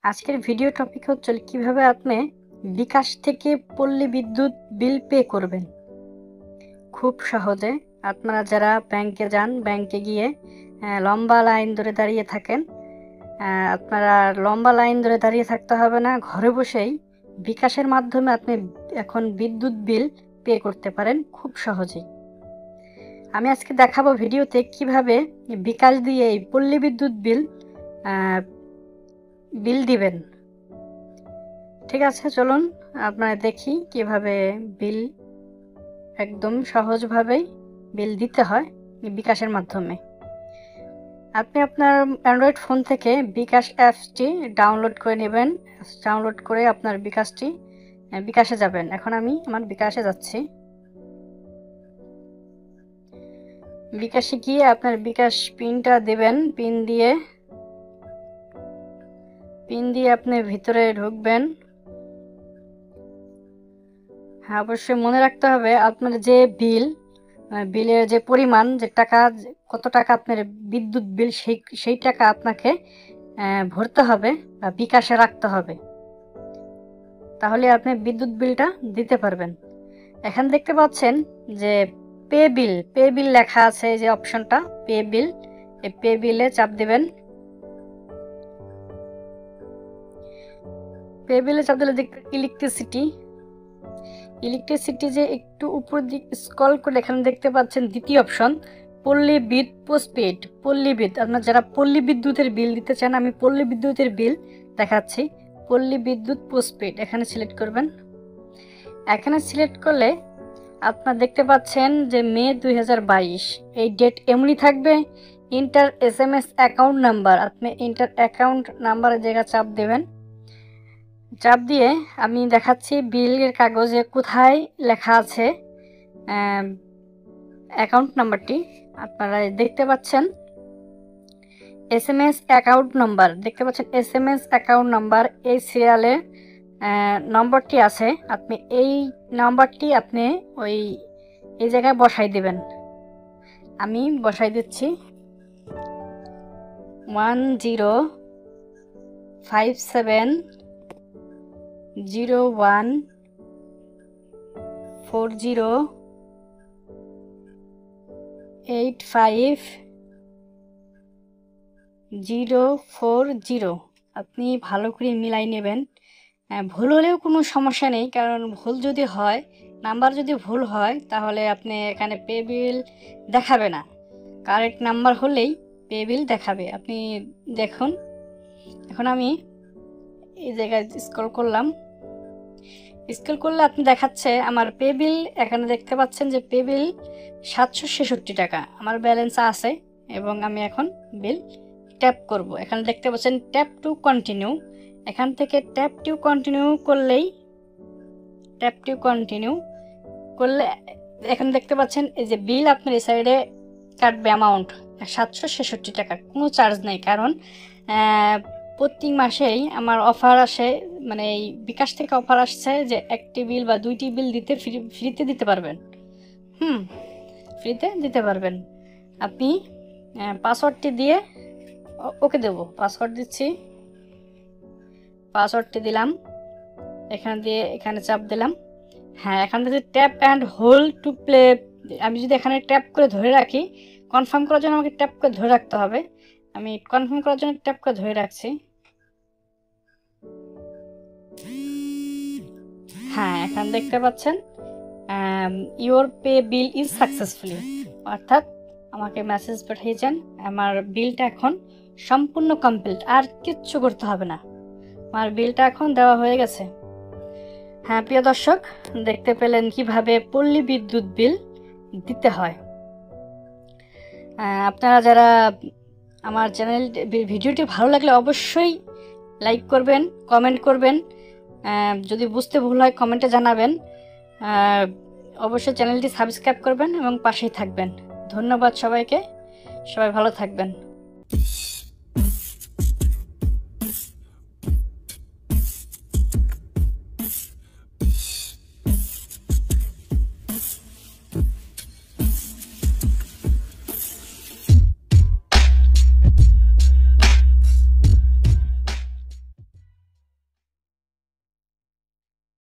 আজকের video topic হচ্ছে কিভাবে আপনি বিকাশ থেকে পল্লী বিদ্যুৎ বিল পে করবেন খুব সহজে। আপনারা যারা ব্যাংকে যান, ব্যাংকে গিয়ে লম্বা লাইন ধরে দাঁড়িয়ে থাকেন, আপনারা লম্বা লাইন ধরে দাঁড়িয়ে থাকতে হবে না। ঘরে বসেই বিকাশের মাধ্যমে আপনি এখন বিদ্যুৎ বিল পে করতে পারেন খুব সহজেই। আমি আজকে দেখাবো ভিডিওতে কিভাবে বিকাশ দিয়ে এই পল্লী বিদ্যুৎ বিল দিবেন। ঠিক আছে, চলুন আপনারা দেখি কিভাবে বিল একদম সহজভাবেই বিল দিতে হয় বিকাশের মাধ্যমে। আপনি আপনার অ্যান্ড্রয়েড ফোন থেকে বিকাশ অ্যাপসটি ডাউনলোড করে নেবেন। ডাউনলোড করে আপনার বিকাশে যাবেন। এখন আমি আমার বিকাশে যাচ্ছি। বিকাশে গিয়ে আপনার বিকাশ পিনটা দেবেন। পিন দিয়ে আপনি ভিতরে ঢুকবেন। হ্যাঁ, অবশ্যই মনে রাখতে হবে আপনার যে বিলের যে পরিমাণ, যে টাকা, কত টাকা আপনার বিদ্যুৎ বিল, সেই টাকা আপনাকে ভরতে হবে বা বিকাশে রাখতে হবে, তাহলে আপনি বিদ্যুৎ বিলটা দিতে পারবেন। এখানে দেখতে পাচ্ছেন যে পে বিল লেখা আছে, যে অপশনটা পে বিল, এই পে বিলে চাপ দিবেন। পে বিলে চাপ দিলে ইলেকট্রিসিটি যে একটু উপর দিক স্ক্রল করে এখানে দেখতে পাচ্ছেন দ্বিতীয় অপশন পল্লী বিদ্যুৎ পোস্টপেড। পল্লী বিদ্যুৎ, আপনারা যারা পল্লী বিদ্যুতের বিল দিতে চান, আমি পল্লী বিদ্যুতের বিল দেখাচ্ছি। পল্লী বিদ্যুৎ পোস্টপেড এখানে সিলেক্ট করবেন। এখানে সিলেক্ট করলে আপনারা দেখতে পাচ্ছেন যে মে 2022 এই ডেট এমনি থাকবে। ইন্টার SMS অ্যাকাউন্ট নাম্বার, আপনি ইন্টার অ্যাকাউন্ট নাম্বারের জায়গায় চাপ দেবেন। চাপ দিয়ে আমি দেখাচ্ছি বিলের কাগজে কোথায় লেখা আছে অ্যাকাউন্ট নাম্বারটি। আপনারা দেখতে পাচ্ছেন SMS অ্যাকাউন্ট নাম্বার, দেখতে পাচ্ছেন SMS অ্যাকাউন্ট নাম্বার, এই সিরিয়ালে নম্বরটি আছে। আপনি এই নাম্বারটি আপনি এই জায়গায় বসাই দিবেন। আমি বসাই দিচ্ছি 105001408540। আপনি ভালো করে মিলাই নেবেন। ভুল হলেও কোনো সমস্যা নেই, কারণ ভুল যদি হয়, নাম্বার যদি ভুল হয়, তাহলে আপনি এখানে পে বিল দেখাবে না। কারেক্ট নাম্বার হলেই পে বিল দেখাবে। আপনি দেখুন, এখন আমি এই জায়গায় স্ক্রল করলে আপনি দেখাচ্ছে আমার পে বিল। এখানে দেখতে পাচ্ছেন যে পে বিল 766 টাকা আমার ব্যালেন্স আছে, এবং আমি এখন বিল ট্যাপ করব। এখানে দেখতে পাচ্ছেন ট্যাপ টু কন্টিনিউ। এখান থেকে ট্যাপ টু কন্টিনিউ করলে এখানে দেখতে পাচ্ছেন এই যে বিল আপনার এই সাইডে কাটবে অ্যামাউন্ট 766 টাকা। কোনো চার্জ নেই, কারণ প্রতি মাসেই আমার অফার আসে, মানে এই বিকাশ থেকে অফার আসছে যে একটি বিল বা দুইটি বিল দিতে ফ্রিতে দিতে পারবেন। ফ্রিতে দিতে পারবেন। আপনি পাসওয়ার্ডটি দিয়ে ওকে দেব। পাসওয়ার্ড দিচ্ছি, পাসওয়ার্ডটি দিলাম, এখানে চাপ দিলাম। হ্যাঁ, এখান থেকে tap and hold to play. আমি যদি এখানে ট্যাপ করে ধরে রাখি, কনফার্ম করার জন্য আমাকে ট্যাপ করে ধরে রাখতে হবে। আমি কনফার্ম করার জন্য ট্যাপ করে ধরে রাখছি। হ্যাঁ, এখানে দেখতে পাচ্ছেন your pay bill is successfully, অর্থাৎ আমাকে মেসেজ পাঠিয়েছেন আমার বিলটা এখন সম্পূর্ণ কমপ্লিট, আর কিচ্ছু করতে হবে না, আমার বিলটা এখন দেওয়া হয়ে গেছে। হ্যাঁ প্রিয় দর্শক, দেখতে পেলেন কিভাবে পল্লী বিদ্যুৎ বিল দিতে হয়। আপনারা যারা আমার চ্যানেল ভিডিওটি ভালো লাগলে অবশ্যই লাইক করবেন, কমেন্ট করবেন। যদি বুঝতে ভুল হয় কমেন্টে জানাবেন। অবশ্যই চ্যানেলটি সাবস্ক্রাইব করবেন এবং পাশেই থাকবেন। ধন্যবাদ সবাইকে, সবাই ভালো থাকবেন।